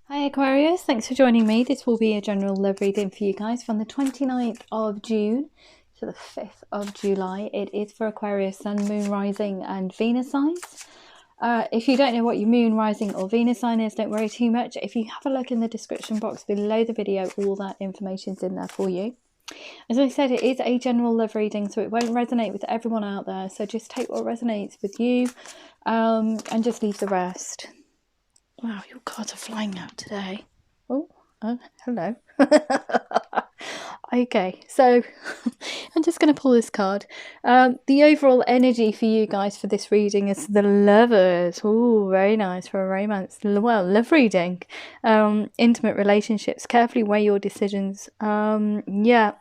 Hi Aquarius, thanks for joining me. This will be a general love reading for you guys from the 29th of June to the 5th of July. It is for Aquarius Sun, Moon, Rising and Venus signs. If you don't know what your Moon, Rising or Venus sign is, don't worry too much. If you have a look in the description box below the video, all that information's in there for you. As I said, it is a general love reading, so it won't resonate with everyone out there. So just take what resonates with you and just leave the rest. Wow, your cards are flying out today. Oh, hello. Okay, so I'm just going to pull this card. The overall energy for you guys for this reading is the Lovers. Oh, very nice for a romance. Well, love reading. Intimate relationships. Carefully weigh your decisions. Yeah.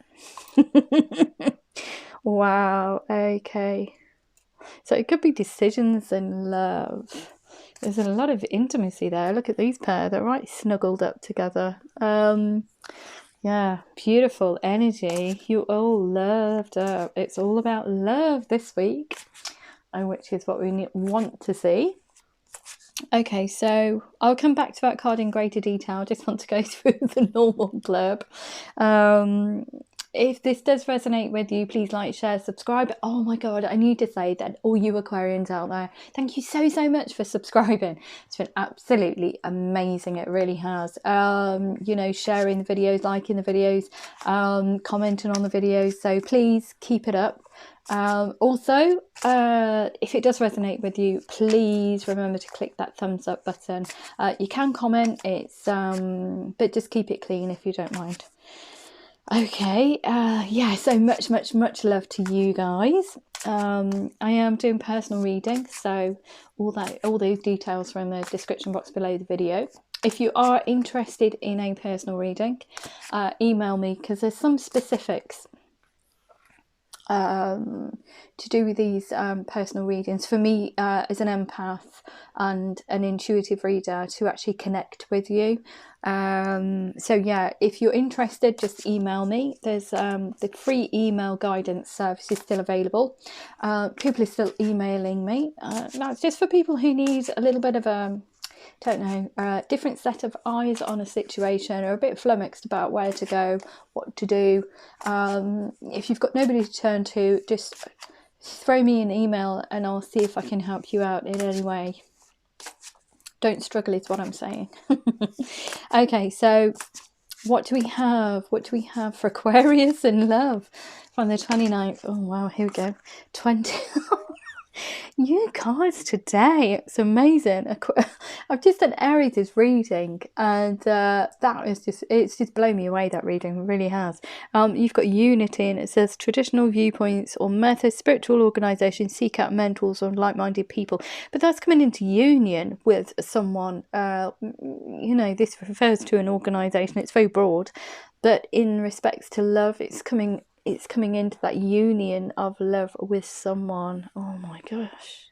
Wow, okay. So it could be decisions and love. There's a lot of intimacy there. Look at these pair. They're right snuggled up together. Yeah, beautiful energy. You all loved up. It's all about love this week, and which is what we want to see. Okay, so I'll come back to that card in greater detail. I just want to go through the normal blurb. If this does resonate with you, please like, share, subscribe. Oh my god, I need to say that all you Aquarians out there, thank you so much for subscribing. It's been absolutely amazing. It really has. You know, sharing the videos, liking the videos, commenting on the videos. So please keep it up. Also, if it does resonate with you, please remember to click that thumbs up button. You can comment, but just keep it clean if you don't mind. Okay, yeah, so much love to you guys. I am doing personal reading, so all those details are in the description box below the video. If you are interested in a personal reading, email me, because there's some specifics to do with these personal readings for me as an empath and an intuitive reader to actually connect with you. So yeah, if you're interested, just email me. There's the free email guidance service is still available. People are still emailing me. That's just for people who need a little bit of a different set of eyes on a situation, or a bit flummoxed about where to go, what to do. If you've got nobody to turn to, just throw me an email and I'll see if I can help you out in any way. Don't struggle is what I'm saying. Okay, so what do we have? What do we have for Aquarius in love from the 29th? Oh wow, here we go. 20 you cards today, it's amazing. I've just done Aries' reading, and that is it's just blown me away. That reading, it really has. You've got unity, and it says traditional viewpoints or methods, spiritual organizations seek out mentors or like-minded people, but that's coming into union with someone. You know, this refers to an organization. It's very broad, but in respects to love, it's coming into that union of love with someone. Oh my gosh,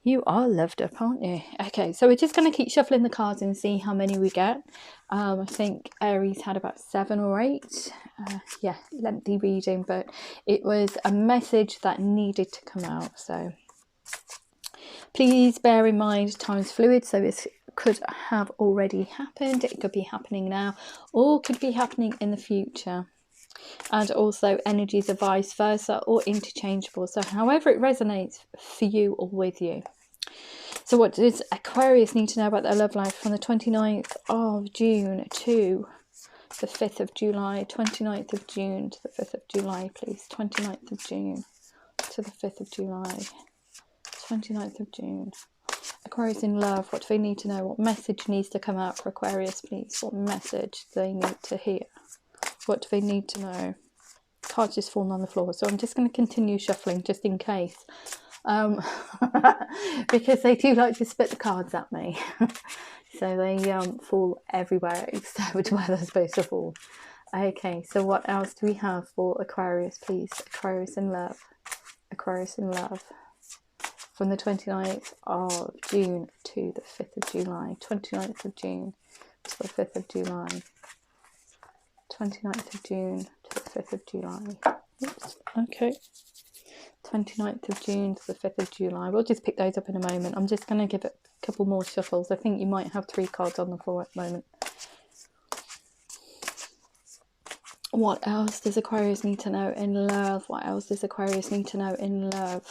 you are loved up, aren't you? Okay, so we're just going to keep shuffling the cards and see how many we get. I think Aries had about 7 or 8. Yeah, lengthy reading, but it was a message that needed to come out. So please bear in mind, time's fluid, so this could have already happened, it could be happening now, or could be happening in the future. And also energies are vice versa or interchangeable, so however it resonates for you or with you. So what does Aquarius need to know about their love life from the 29th of June to the 5th of July? 29th of June to the 5th of July, please. 29th of June to the 5th of July. 29th of June. Aquarius in love, what do they need to know? What message needs to come out for Aquarius, please? What message do they need to hear? What do they need to know? Cards just fallen on the floor, so I'm just going to continue shuffling just in case, because they do like to spit the cards at me. So they fall everywhere except where they're supposed to fall. Okay, so what else do we have for Aquarius, please? Aquarius in love. Aquarius in love from the 29th of June to the 5th of July. 29th of June to the 5th of July. 29th of June to the 5th of July. Oops, okay. 29th of June to the 5th of July. We'll just pick those up in a moment. I'm just going to give it a couple more shuffles. I think you might have 3 cards on the floor at the moment. What else does Aquarius need to know in love? What else does Aquarius need to know in love?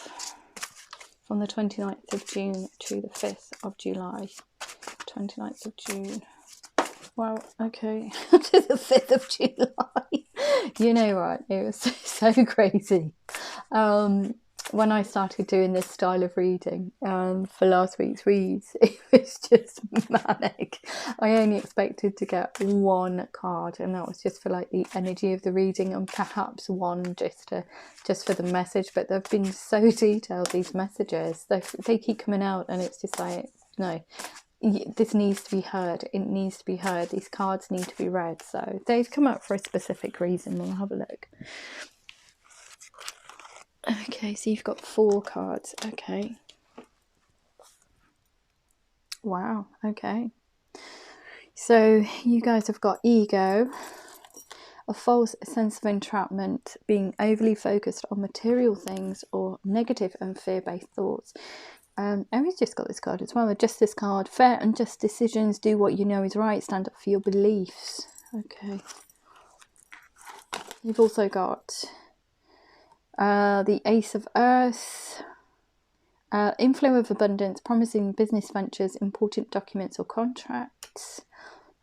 From the 29th of June to the 5th of July. 29th of June. Wow, okay. To the 5th of July. You know what? It was so crazy. When I started doing this style of reading for last week's reads, it was just manic. I only expected to get 1 card, and that was just for like the energy of the reading, and perhaps 1 just for the message. But they've been so detailed, these messages. They keep coming out, and it's just like, no, this needs to be heard. It needs to be heard. These cards need to be read. So they've come up for a specific reason. We'll have a look. Okay, so you've got 4 cards. Okay. Wow, okay. So you guys have got ego, a false sense of entrapment, being overly focused on material things, or negative and fear-based thoughts. Aries just got this card as well, the Justice card. Fair and just decisions, do what you know is right, stand up for your beliefs. Okay. You've also got the Ace of Earth, inflow of abundance, promising business ventures, important documents or contracts.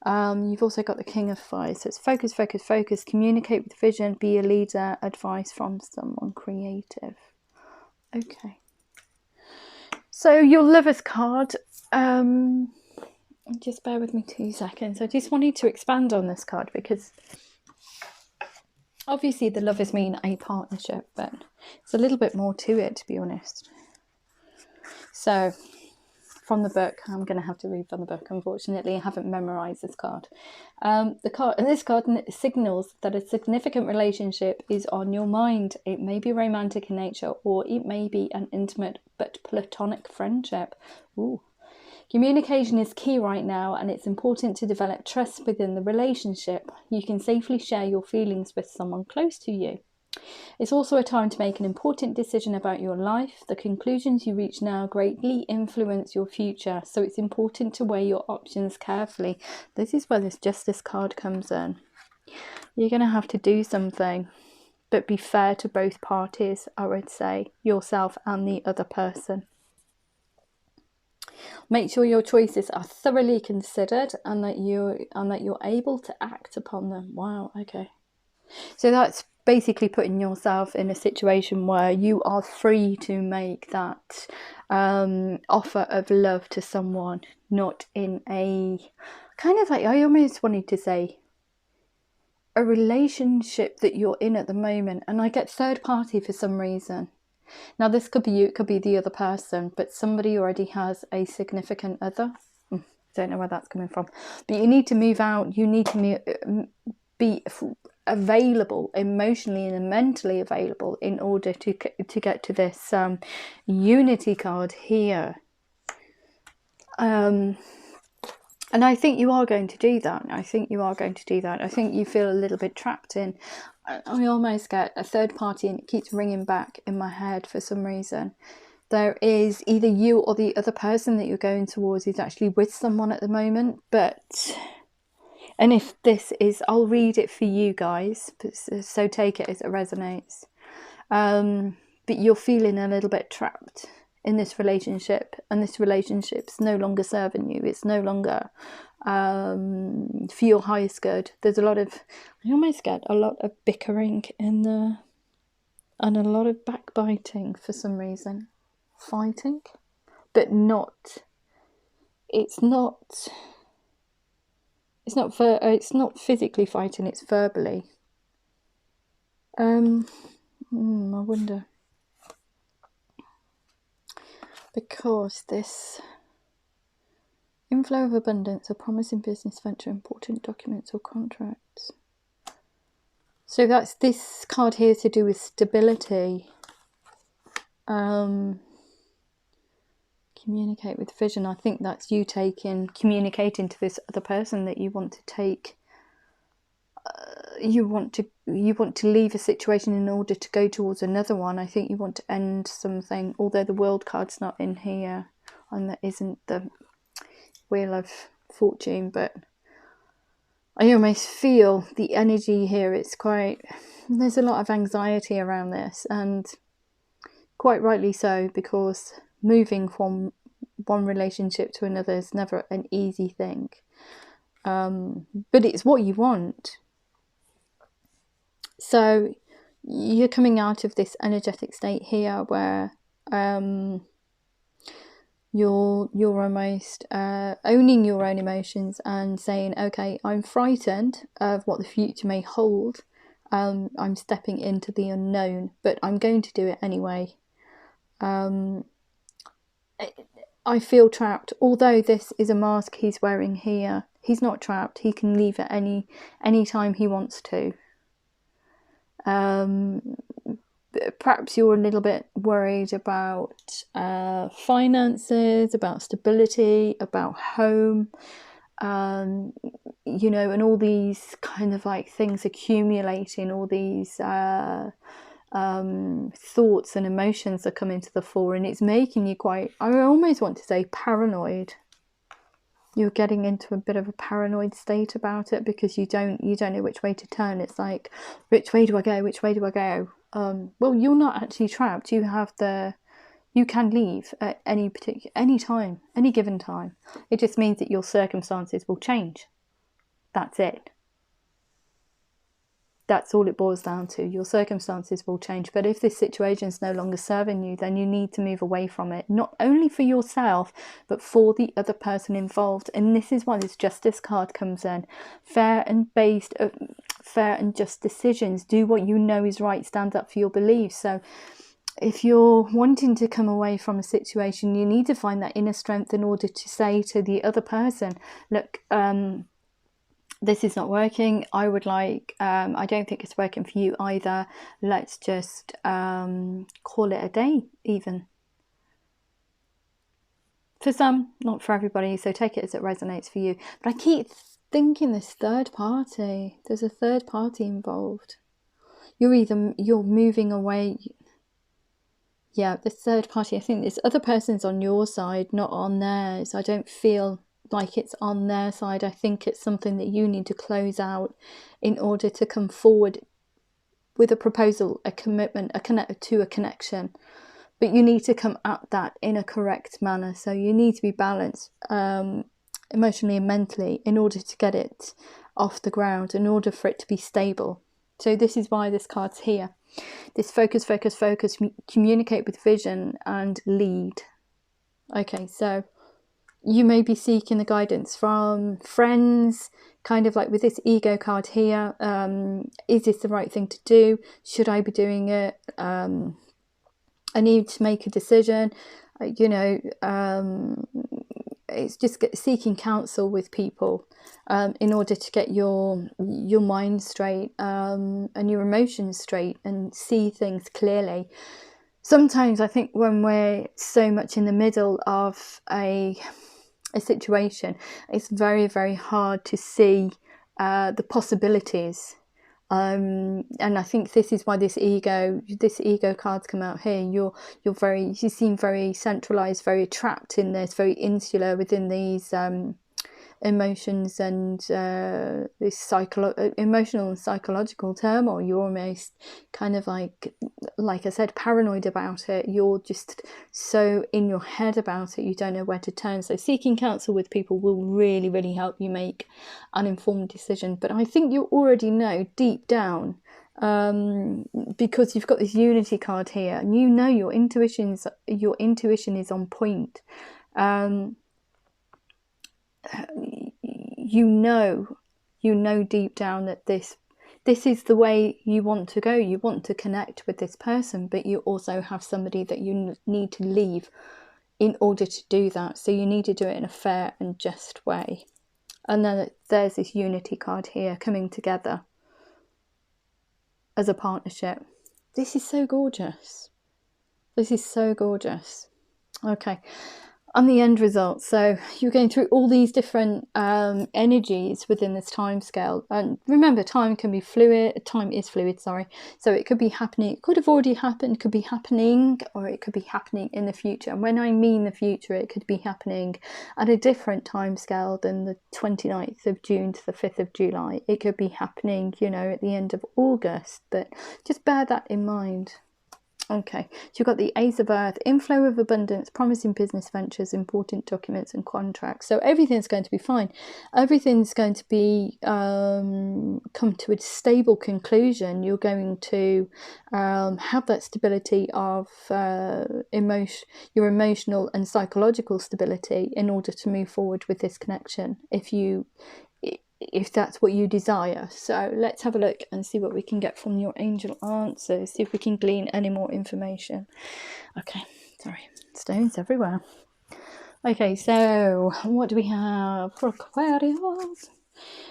You've also got the King of Fire, so it's focus, focus, focus, communicate with vision, be a leader, advice from someone creative. Okay. So your Lovers card, just bear with me 2 seconds. I just wanted to expand on this card because obviously the Lovers mean a partnership, but it's a little bit more to it, to be honest. So from the book, I'm going to have to read from the book, unfortunately. I haven't memorized this card. This card signals that a significant relationship is on your mind. It may be romantic in nature, or it may be an intimate but platonic friendship. Ooh. Communication is key right now, and it's important to develop trust within the relationship. You can safely share your feelings with someone close to you. It's also a time to make an important decision about your life. The conclusions you reach now greatly influence your future, so it's important to weigh your options carefully. This is where this Justice card comes in. You're going to have to do something, but be fair to both parties, I would say, yourself and the other person. Make sure your choices are thoroughly considered and that you're able to act upon them. Wow, okay. So that's basically putting yourself in a situation where you are free to make that offer of love to someone, not in a kind of like, I almost wanted to say, a relationship that you're in at the moment. And I get third party for some reason. Now this could be you, it could be the other person, but somebody already has a significant other. Don't know where that's coming from, but you need to move out. You need to be available, emotionally and mentally available, in order to get to this unity card here. And I think you are going to do that. I think you are going to do that. I think you feel a little bit trapped in. I almost get a third party, and it keeps ringing back in my head for some reason. There is either you or the other person that you're going towards is actually with someone at the moment, but... And if this is, I'll read it for you guys, so take it as it resonates. But you're feeling a little bit trapped in this relationship, and this relationship's no longer serving you. It's no longer for your highest good. There's a lot of, I almost get a lot of bickering in there, and a lot of backbiting for some reason. Fighting, but not, it's not physically fighting, it's verbally. I wonder, because this inflow of abundance, a promising business venture, important documents or contracts. So that's, this card here to do with stability. Communicate with vision. I think that's you communicating to this other person that you want to take you want to leave a situation in order to go towards another one. I think you want to end something, although the World card's not in here and that isn't the Wheel of Fortune, but I almost feel the energy here. It's quite, there's a lot of anxiety around this, and quite rightly so, because moving from one relationship to another is never an easy thing, but it's what you want. So you're coming out of this energetic state here where you're almost owning your own emotions and saying, okay, I'm frightened of what the future may hold. I'm stepping into the unknown, but I'm going to do it anyway. I feel trapped. Although this is a mask he's wearing here, he's not trapped. He can leave at any time he wants to. Perhaps you're a little bit worried about finances, about stability, about home, you know, and all these kind of like things accumulating, all these thoughts and emotions are coming to the fore, and it's making you quite, I almost want to say, paranoid. You're getting into a bit of a paranoid state about it, because you don't know which way to turn. It's like, which way do I go? Which way do I go? Well, you're not actually trapped. You can leave at any time, any given time. It just means that your circumstances will change. That's it. That's all it boils down to. Your circumstances will change. But if this situation is no longer serving you, then you need to move away from it. Not only for yourself, but for the other person involved. And this is why this Justice card comes in. Fair and just decisions. Do what you know is right. Stand up for your beliefs. So if you're wanting to come away from a situation, you need to find that inner strength in order to say to the other person, look, this is not working. I would like, I don't think it's working for you either. Let's just call it a day, even. For some, not for everybody, so take it as it resonates for you. But I keep thinking this third party. There's a third party involved. You're moving away. Yeah, the third party, I think this other person's on your side, not on theirs. I don't feel like it's on their side. I think it's something that you need to close out in order to come forward with a proposal, a commitment, a connection. But you need to come at that in a correct manner. So you need to be balanced emotionally and mentally in order to get it off the ground, in order for it to be stable. So this is why this card's here. This focus, communicate with vision and lead. Okay, so you may be seeking the guidance from friends, kind of like with this ego card here. Is this the right thing to do? Should I be doing it? I need to make a decision. It's just seeking counsel with people in order to get your mind straight and your emotions straight and see things clearly. Sometimes I think when we're so much in the middle of a situation, it's very, very hard to see the possibilities. And I think this is why this ego cards come out here. You seem very centralized, very trapped in this, very insular within these emotions and this emotional and psychological turmoil. You're almost kind of like I said, paranoid about it. You're just so in your head about it, you don't know where to turn. So seeking counsel with people will really, really help you make an informed decision. But I think you already know deep down, because you've got this Unity card here, and you know your intuition is on point. You know deep down that this is the way you want to go. You want to connect with this person, but you also have somebody that you need to leave in order to do that. So you need to do it in a fair and just way. And then there's this Unity card here, coming together as a partnership. This is so gorgeous. This is so gorgeous. Okay. on the end result. So you're going through all these different energies within this time scale, and remember, time can be fluid. Time is fluid, sorry. So it could be happening, it could have already happened, could be happening, or it could be happening in the future. And when I mean the future, it could be happening at a different time scale than the 29th of June to the 5th of July. It could be happening, you know, at the end of August, but just bear that in mind. Okay, so you've got the Ace of Earth, inflow of abundance, promising business ventures, important documents and contracts. So everything's going to be fine. Everything's going to be come to a stable conclusion. You're going to have that stability of your emotional and psychological stability in order to move forward with this connection, if that's what you desire. So let's have a look and see what we can get from your angel answers, see if we can glean any more information. Okay, sorry, stones everywhere. Okay, so what do we have for Aquarius?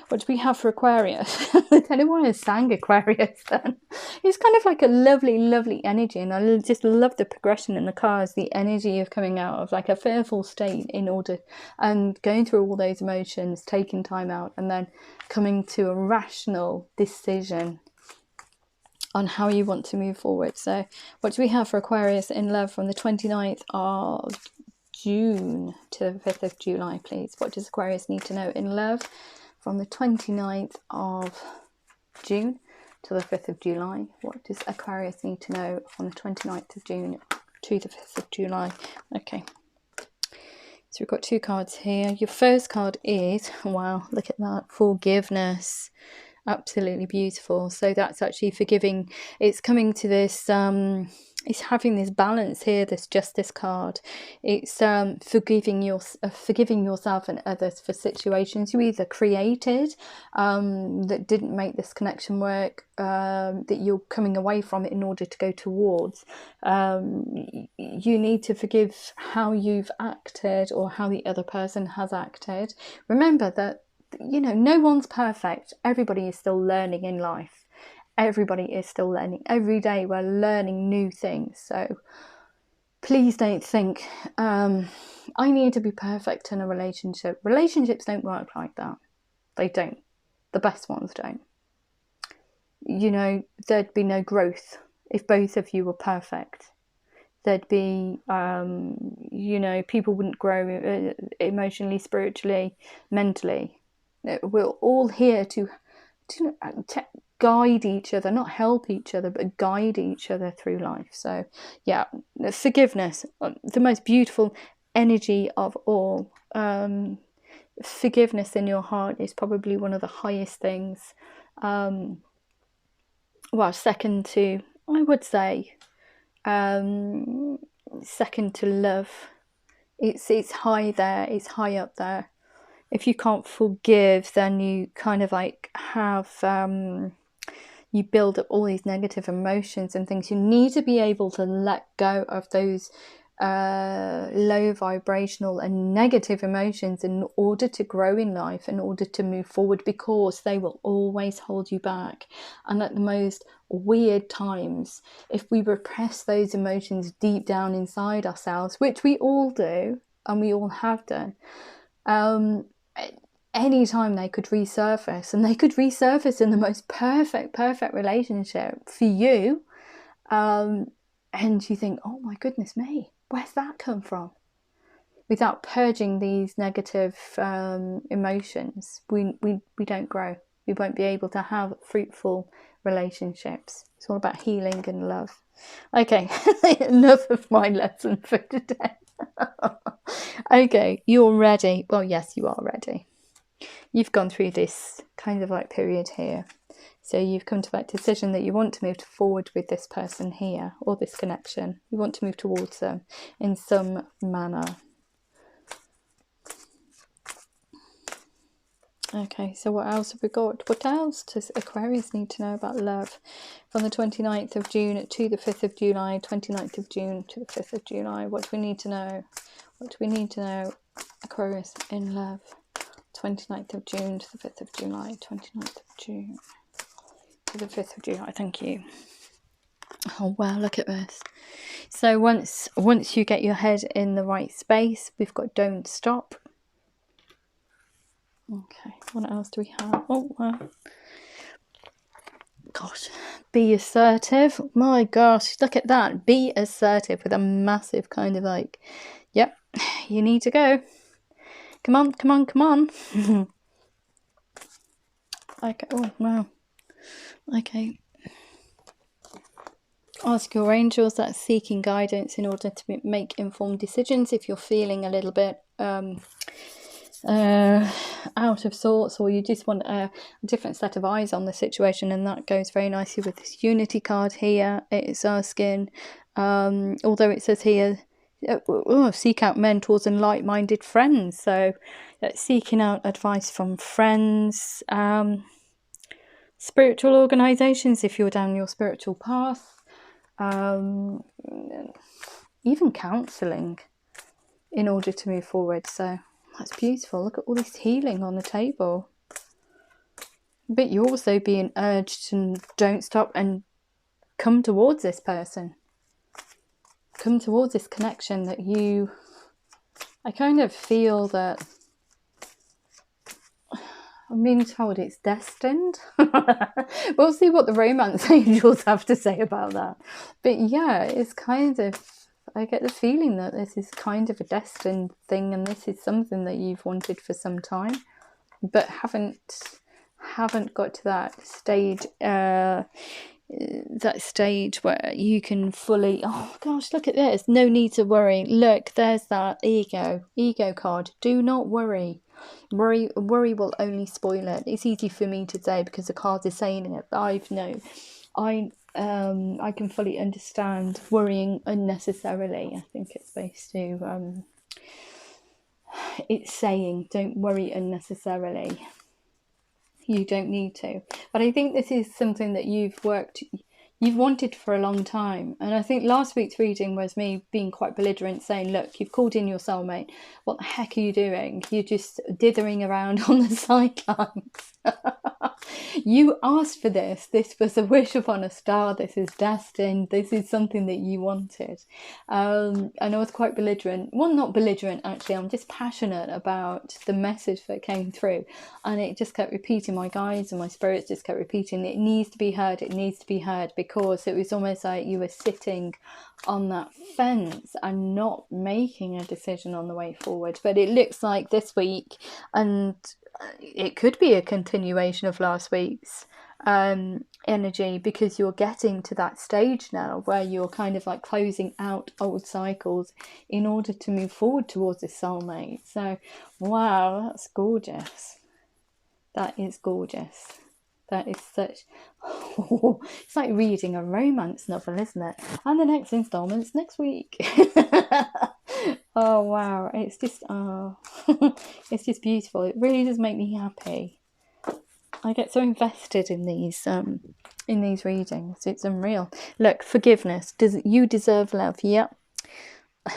What do we have for Aquarius? I don't know why I sang Aquarius then. It's kind of like a lovely, lovely energy, and I just love the progression in the cards, the energy of coming out of like a fearful state in order and going through all those emotions, taking time out, and then coming to a rational decision on how you want to move forward. So what do we have for Aquarius in love from the 29th of June to the 5th of July, please? What does Aquarius need to know in love from the 29th of June to the 5th of July? What does Aquarius need to know from the 29th of June to the 5th of July? Okay, so we've got two cards here. Your first card is, wow, look at that, forgiveness. Absolutely beautiful. So that's actually forgiving. It's coming to this it's having this balance here, this justice card. It's forgiving yourself and others for situations you either created that didn't make this connection work, that you're coming away from it in order to go towards. You need to forgive how you've acted or how the other person has acted. Remember that, you know, no one's perfect. Everybody is still learning in life. Everybody is still learning. Every day we're learning new things. So please don't think, I need to be perfect in a relationship. Relationships don't work like that. They don't. The best ones don't. You know, there'd be no growth if both of you were perfect. There'd be, you know, people wouldn't grow emotionally, spiritually, mentally. We're all here to guide each other, not help each other, but guide each other through life. So yeah, forgiveness, the most beautiful energy of all. Forgiveness in your heart is probably one of the highest things. Well, second to, I would say, second to love. It's high there, it's high up there. If you can't forgive, then you kind of like have, you build up all these negative emotions and things. You need to be able to let go of those low vibrational and negative emotions in order to grow in life, in order to move forward, because they will always hold you back. And at the most weird times, if we repress those emotions deep down inside ourselves, which we all do and we all have done, anytime they could resurface, and they could resurface in the most perfect relationship for you, and you think, oh my goodness me, where's that come from? Without purging these negative emotions, we don't grow. We won't be able to have fruitful relationships. It's all about healing and love. Okay, enough of my lesson for today. Okay, you're ready. Well, yes, you are ready. You've gone through this kind of like period here. So you've come to that decision that you want to move forward with this person here, or this connection. You want to move towards them in some manner. Okay, so what else have we got? What else does Aquarius need to know about love from the 29th of June to the 5th of July, 29th of June to the 5th of July? What do we need to know? What do we need to know, Aquarius, in love? 29th of June to the 5th of July, 29th of June to the 5th of July. Thank you. Oh wow, look at this. So once you get your head in the right space, we've got don't stop. Okay, what else do we have? Oh wow. Gosh, be assertive. My gosh, look at that. Be assertive with a massive kind of like, yep, you need to go. Come on, come on, come on. Okay, oh wow. Okay. Ask your angels. That's seeking guidance in order to make informed decisions. If you're feeling a little bit out of sorts, or you just want a different set of eyes on the situation, and that goes very nicely with this unity card here. It's asking, although it says here, seek out mentors and like-minded friends. So seeking out advice from friends, spiritual organizations if you're down your spiritual path, even counseling in order to move forward. So that's beautiful. Look at all this healing on the table. But you're also being urged to don't stop and come towards this person. Come towards this connection that you... I kind of feel that I'm being told it's destined. We'll see what the romance angels have to say about that. But yeah, it's kind of... I get the feeling that this is kind of a destined thing, and this is something that you've wanted for some time, but haven't got to that stage where you can fully... Oh gosh, look at this. No need to worry. Look, there's that ego card. Do not worry. Worry will only spoil it. It's easy for me to say because the cards are saying it, but I can fully understand worrying unnecessarily. I think it's supposed to it's saying don't worry unnecessarily. You don't need to. But I think this is something that you've wanted for a long time. And I think last week's reading was me being quite belligerent, saying, look, you've called in your soulmate. What the heck are you doing? You're just dithering around on the sidelines. You asked for this. This was a wish upon a star. This is destined. This is something that you wanted. And I was quite belligerent. Well, not belligerent, actually. I'm just passionate about the message that came through. And it just kept repeating. My guides and my spirits just kept repeating, it needs to be heard. It needs to be heard, because it was almost like you were sitting on that fence and not making a decision on the way forward. But it looks like this week, and it could be a continuation of last week's energy, because you're getting to that stage now where you're kind of like closing out old cycles in order to move forward towards a soulmate. So wow, that's gorgeous. That is gorgeous. That is such... Oh, it's like reading a romance novel, isn't it? And the next installment's next week. Oh wow, it's just it's just beautiful. It really does make me happy. I get so invested in these readings. It's unreal. Look, forgiveness. You deserve love. Yep.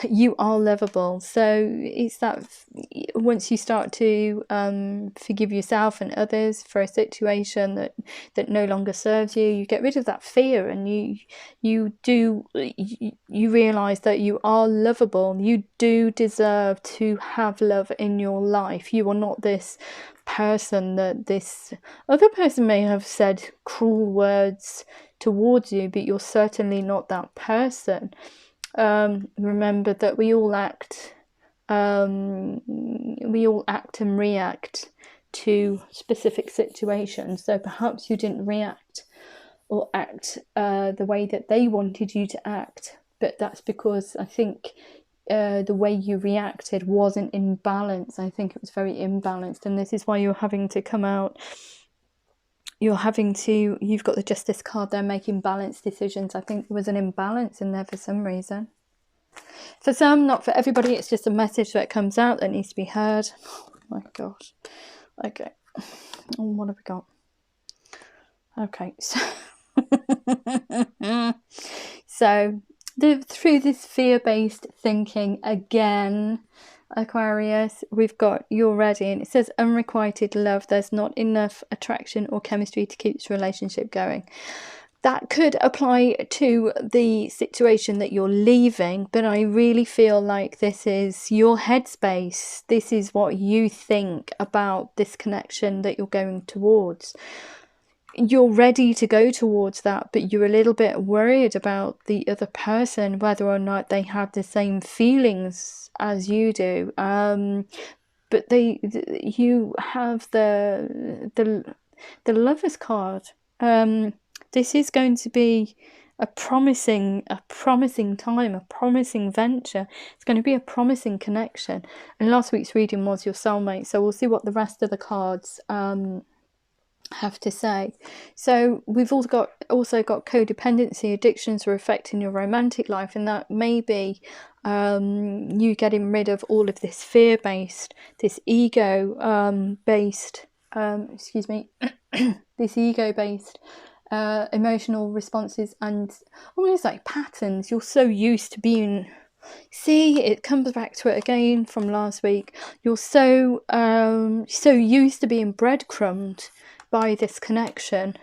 You are lovable. So it's that once you start to forgive yourself and others for a situation that no longer serves you, you get rid of that fear, and you realize that you are lovable. You do deserve to have love in your life. You are not this person that this other person may have said cruel words towards you, but you're certainly not that person. Remember that we all act and react to specific situations. So perhaps you didn't react or act the way that they wanted you to act, but that's because I think the way you reacted wasn't in balance. I think it was very imbalanced, and this is why you're having to come out. You've got the Justice card there, making balanced decisions. I think there was an imbalance in there for some reason. For some, not for everybody. It's just a message that comes out that needs to be heard. Oh my gosh. Okay. What have we got? Okay. So through this fear-based thinking again, Aquarius, we've got you're ready, and it says unrequited love. There's not enough attraction or chemistry to keep this relationship going. that could apply to the situation that you're leaving, but I really feel like this is your headspace. This is what you think about this connection that you're going towards. You're ready to go towards that, but you're a little bit worried about the other person, whether or not they have the same feelings as you do. But you have the Lovers card. This is going to be a promising time, a promising venture. It's going to be a promising connection. And last week's reading was your soulmate, so we'll see what the rest of the cards have to say. So we've also got codependency, addictions are affecting your romantic life, and that may be you getting rid of all of this fear-based, this ego-based, this ego-based emotional responses and almost like patterns. You're so used to being, see, it comes back to it again from last week. You're so used to being breadcrumbed by this connection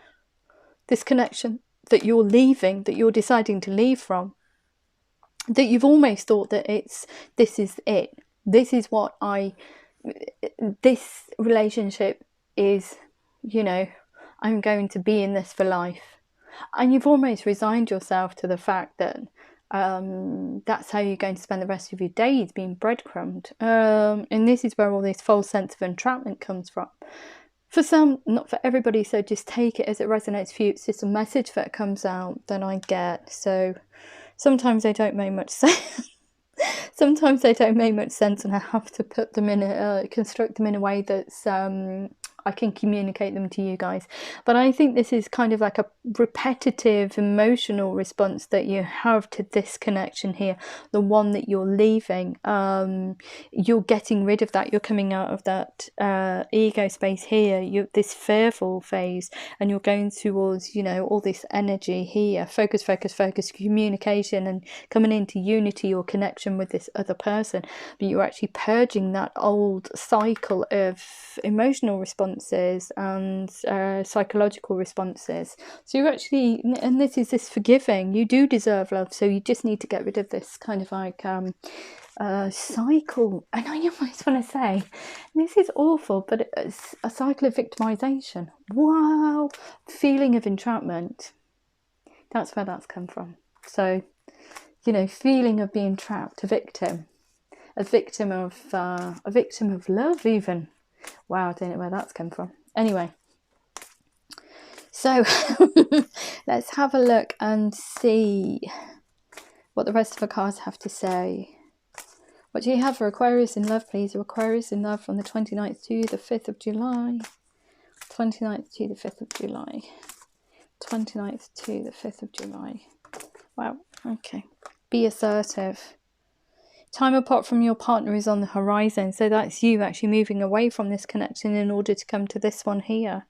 that you're leaving, that you're deciding to leave from, that you've almost thought that this is it. This is what this relationship is, you know, I'm going to be in this for life. And you've almost resigned yourself to the fact that that's how you're going to spend the rest of your days, being breadcrumbed. And this is where all this false sense of entrapment comes from. For some, not for everybody, so just take it as it resonates for you. It's just a message that comes out that I get. So sometimes they don't make much sense. Sometimes they don't make much sense, and I have to put them in construct them in a way that's I can communicate them to you guys. But I think this is kind of like a repetitive emotional response that you have to this connection here, the one that you're leaving. You're getting rid of that. You're coming out of that ego space here. You're this fearful phase, and you're going towards, you know, all this energy here. Focus, communication, and coming into unity or connection with this other person. But you're actually purging that old cycle of emotional responses and psychological responses. So you're actually, and this is this forgiving, you do deserve love, so you just need to get rid of this kind of like cycle. I know you almost want to say this is awful, but it's a cycle of victimization. Wow, feeling of entrapment, that's where that's come from. So, you know, feeling of being trapped, a victim of love even. Wow, I don't know where that's come from. Anyway, so let's have a look and see what the rest of the cards have to say. What do you have for Aquarius in love, please? Aquarius in love from the 29th to the 5th of July. 29th to the 5th of July. 29th to the 5th of July. Wow, okay. Be assertive. Time apart from your partner is on the horizon, so that's you actually moving away from this connection in order to come to this one here.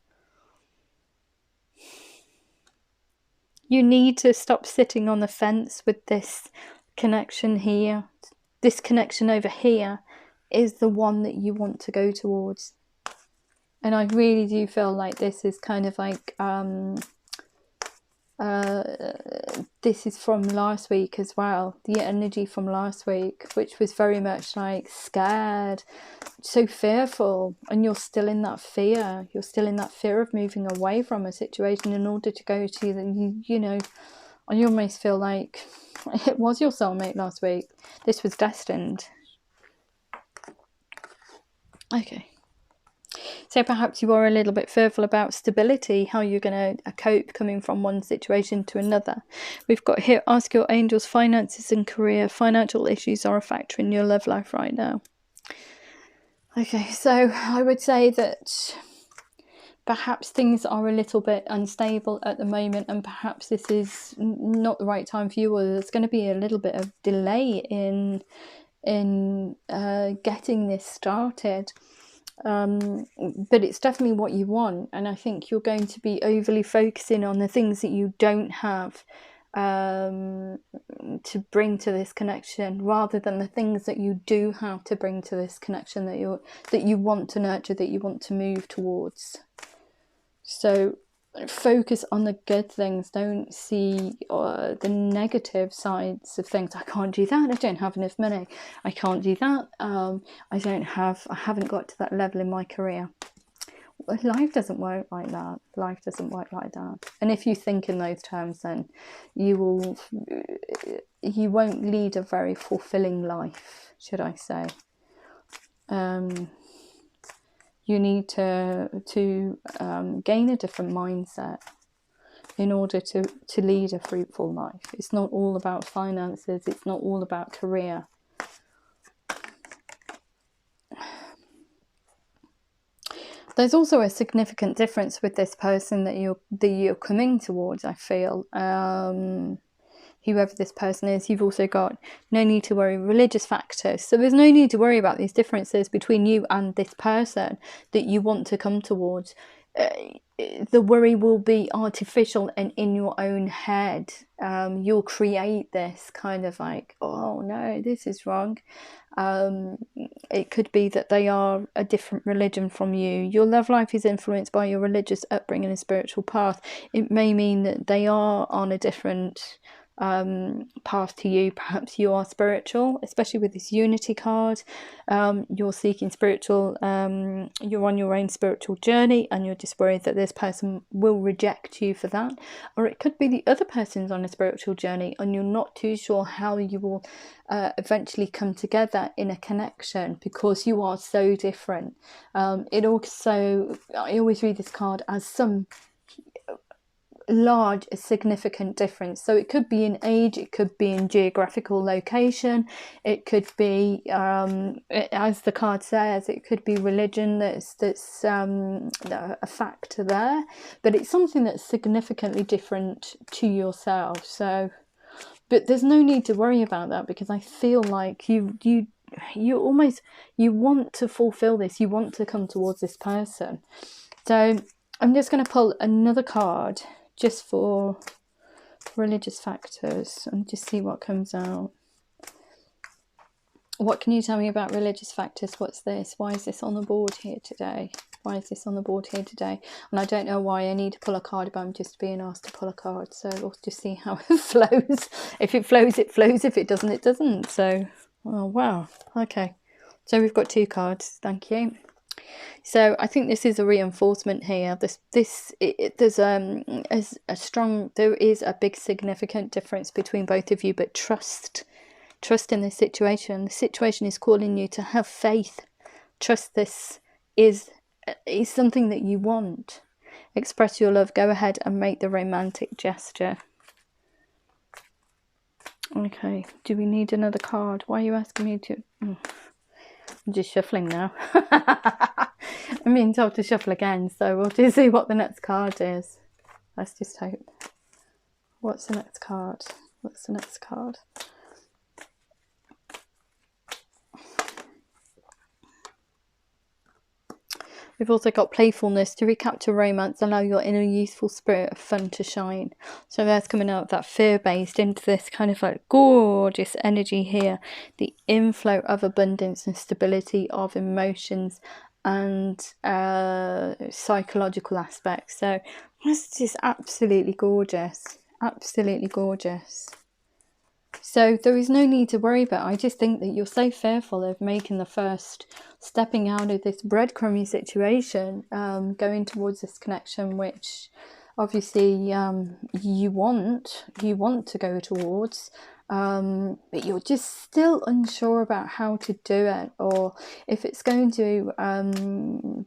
You need to stop sitting on the fence with this connection here. This connection over here is the one that you want to go towards. And I really do feel like this is kind of like this is from last week as well, the energy from last week, which was very much like scared, so fearful, and you're still in that fear. You're still in that fear of moving away from a situation in order to go to the, you know, and you almost feel like it was your soulmate last week. This was destined. Okay. So perhaps you are a little bit fearful about stability, how you're going to cope coming from one situation to another. We've got here, ask your angels, finances and career. Financial issues are a factor in your love life right now. Okay, so I would say that perhaps things are a little bit unstable at the moment, and perhaps this is not the right time for you, or there's going to be a little bit of delay in getting this started. But it's definitely what you want, and I think you're going to be overly focusing on the things that you don't have to bring to this connection, rather than the things that you do have to bring to this connection, that you want to nurture, that you want to move towards. So focus on the good things. Don't see the negative sides of things. I can't do that. I don't have enough money. I can't do that. I haven't got to that level in my career. Life doesn't work like that. Life doesn't work like that. And if you think in those terms, then you won't lead a very fulfilling life, should I say. You need to gain a different mindset in order to lead a fruitful life. It's not all about finances. It's not all about career. There's also a significant difference with this person that you're coming towards, I feel. Whoever this person is, you've also got no need to worry religious factors. So there's no need to worry about these differences between you and this person that you want to come towards. The worry will be artificial and in your own head. You'll create this kind of like, oh no, this is wrong. It could be that they are a different religion from you. Your love life is influenced by your religious upbringing and spiritual path. It may mean that they are on a different path to you. Perhaps you are spiritual, especially with this unity card. You're seeking spiritual, you're on your own spiritual journey, and you're just worried that this person will reject you for that. Or it could be the other person's on a spiritual journey and you're not too sure how you will eventually come together in a connection because you are so different. It also, I always read this card as some large significant difference. So it could be in age, it could be in geographical location, it could be as the card says, it could be religion that's a factor there, but it's something that's significantly different to yourself. So, but there's no need to worry about that, because I feel like you want to fulfill this, you want to come towards this person. So I'm just going to pull another card just for religious factors and just see what comes out. What can you tell me about religious factors? What's this? Why is this on the board here today? Why is this on the board here today? And I don't know why I need to pull a card, but I'm just being asked to pull a card. So we'll just see how it flows. If it flows, it flows. If it doesn't, it doesn't. So, oh, wow. Okay. So we've got 2 cards. Thank you. So I think this is a reinforcement here. There is a big significant difference between both of you, but trust in this situation. The situation is calling you to have faith. Trust this is something that you want. Express your love. Go ahead and make the romantic gesture. Okay, do we need another card? Why are you asking me to? I'm just shuffling now. I'm being told to shuffle again, so we'll just see what the next card is. Let's just hope. What's the next card? What's the next card? We've also got playfulness. To recapture romance, allow your inner youthful spirit of fun to shine. So that's coming out of that fear-based into this kind of like gorgeous energy here. The inflow of abundance and stability of emotions and psychological aspects. So it's just absolutely gorgeous. Absolutely gorgeous. So there is no need to worry about it. I just think that you're so fearful of making the first, stepping out of this breadcrumby situation, going towards this connection, which obviously you want to go towards, but you're just still unsure about how to do it, or if it's going to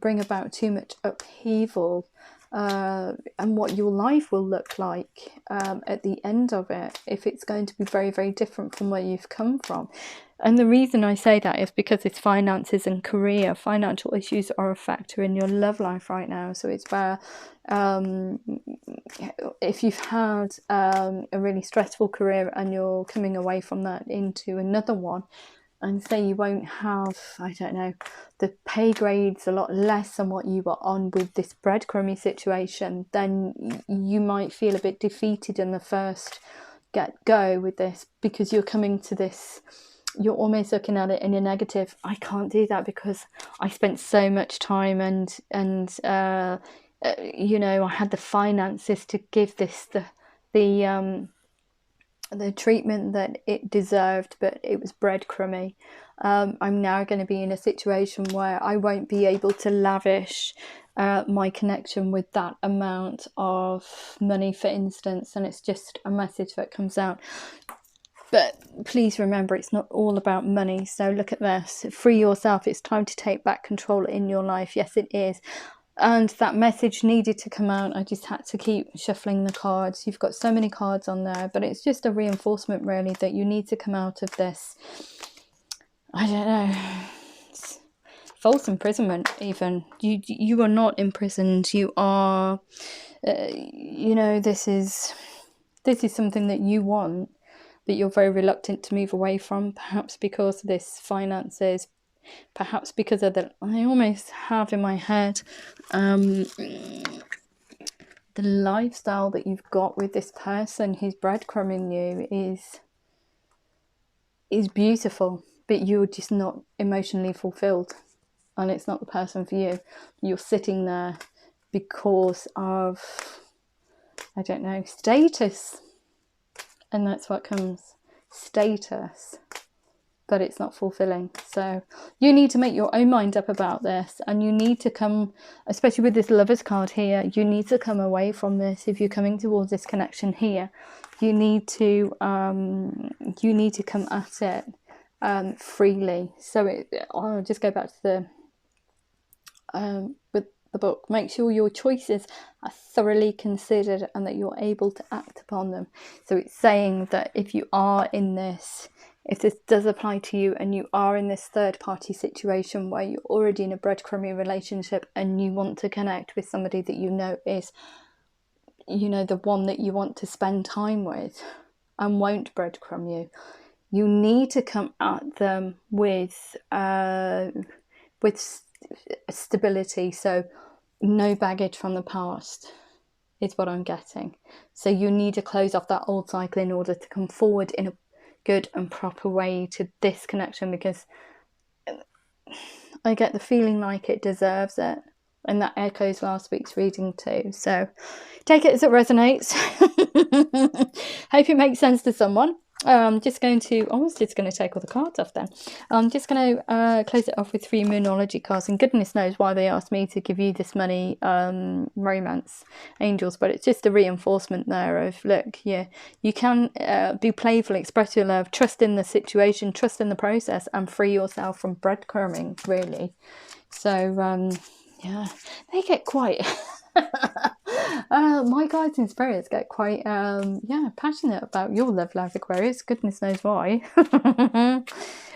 bring about too much upheaval. And what your life will look like at the end of it, if it's going to be very, very different from where you've come from. And the reason I say that is because it's finances and career. Financial issues are a factor in your love life right now. So it's where if you've had a really stressful career and you're coming away from that into another one, and say you won't have, I don't know, the pay grade's a lot less than what you were on with this breadcrumby situation, then you might feel a bit defeated in the first get-go with this, because you're coming to this, you're almost looking at it in a negative. I can't do that because I spent so much time and you know, I had the finances to give this the treatment that it deserved, but it was breadcrumby. I'm now going to be in a situation where I won't be able to lavish my connection with that amount of money, for instance, and it's just a message that comes out. But please remember, it's not all about money. So look at this. Free yourself. It's time to take back control in your life. Yes, it is. And that message needed to come out. I just had to keep shuffling the cards. You've got so many cards on there, but it's just a reinforcement, really, that you need to come out of this, I don't know, false imprisonment. Even you are not imprisoned. You are, you know, this is something that you want, that you're very reluctant to move away from, perhaps because of this finances, perhaps because of the, I almost have in my head, the lifestyle that you've got with this person who's breadcrumbing you is beautiful, but you're just not emotionally fulfilled, and it's not the person for you. You're sitting there because of, I don't know, status. And that's what comes, status, but it's not fulfilling. So you need to make your own mind up about this, and you need to come, especially with this Lovers card here, you need to come away from this. If you're coming towards this connection here, you need to come at it freely. So I'll just go back to the with the book. Make sure your choices are thoroughly considered and that you're able to act upon them. So it's saying that if you are in this, if this does apply to you and you are in this third party situation where you're already in a breadcrumby relationship and you want to connect with somebody that you know is, you know, the one that you want to spend time with and won't breadcrumb you, you need to come at them with stability. So no baggage from the past is what I'm getting. So you need to close off that old cycle in order to come forward in a good and proper way to this connection, because I get the feeling like it deserves it, and that echoes last week's reading too. So take it as it resonates. Hope it makes sense to someone. I'm just going to, I was just going to take all the cards off then. I'm just going to close it off with 3 Moonology cards, and goodness knows why they asked me to give you this many romance angels, but it's just a reinforcement there of, look, yeah, you can be playful, express your love, trust in the situation, trust in the process, and free yourself from breadcrumbing, really. So yeah, they get quite my guides and spirits get quite yeah, passionate about your love life, Aquarius. Goodness knows why.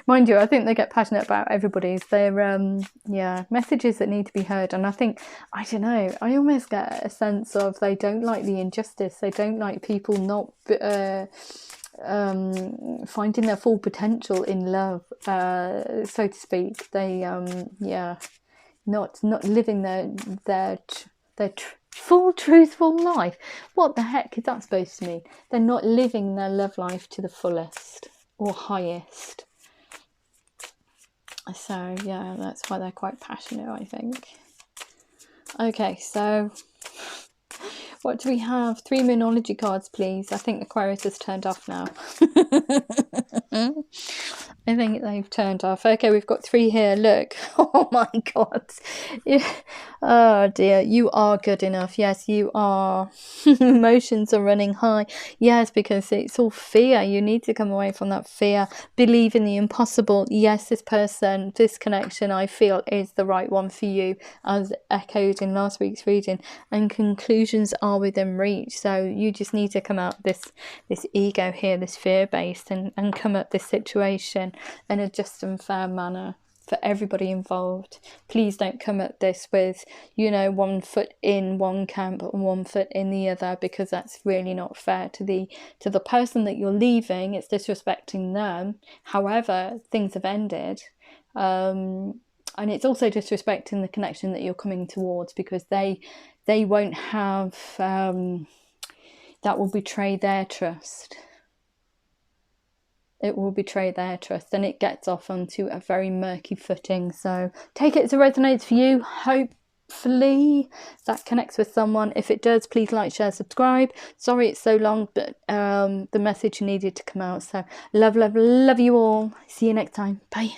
Mind you, I think they get passionate about everybody's. They're yeah, messages that need to be heard. And I think, I don't know, I almost get a sense of they don't like the injustice. They don't like people not finding their full potential in love, so to speak. They yeah, not living their full truthful life. What the heck is that supposed to mean? They're not living their love life to the fullest or highest. So yeah, that's why they're quite passionate, I think. Okay, so what do we have? 3 Moonology cards, please. I think Aquarius has turned off now. I think they've turned off. Okay, we've got 3 here. Look. Oh my God. Yeah. Oh dear. You are good enough. Yes, you are. Emotions are running high. Yes, because it's all fear. You need to come away from that fear. Believe in the impossible. Yes, this person, this connection, I feel is the right one for you, as echoed in last week's reading. And conclusions are within reach. So you just need to come out this ego here, this fear-based, and come at this situation in a just and fair manner for everybody involved. Please don't come at this with, you know, 1 foot in one camp and 1 foot in the other, because that's really not fair to the person that you're leaving. It's disrespecting them. However, things have ended, and it's also disrespecting the connection that you're coming towards, because they won't have that will betray their trust. It will betray their trust, and it gets off onto a very murky footing. So take it as it resonates for you. Hope hopefully that connects with someone. If it does, please like, share, subscribe. Sorry it's so long, but the message needed to come out. So love, love, love you all. See you next time. Bye.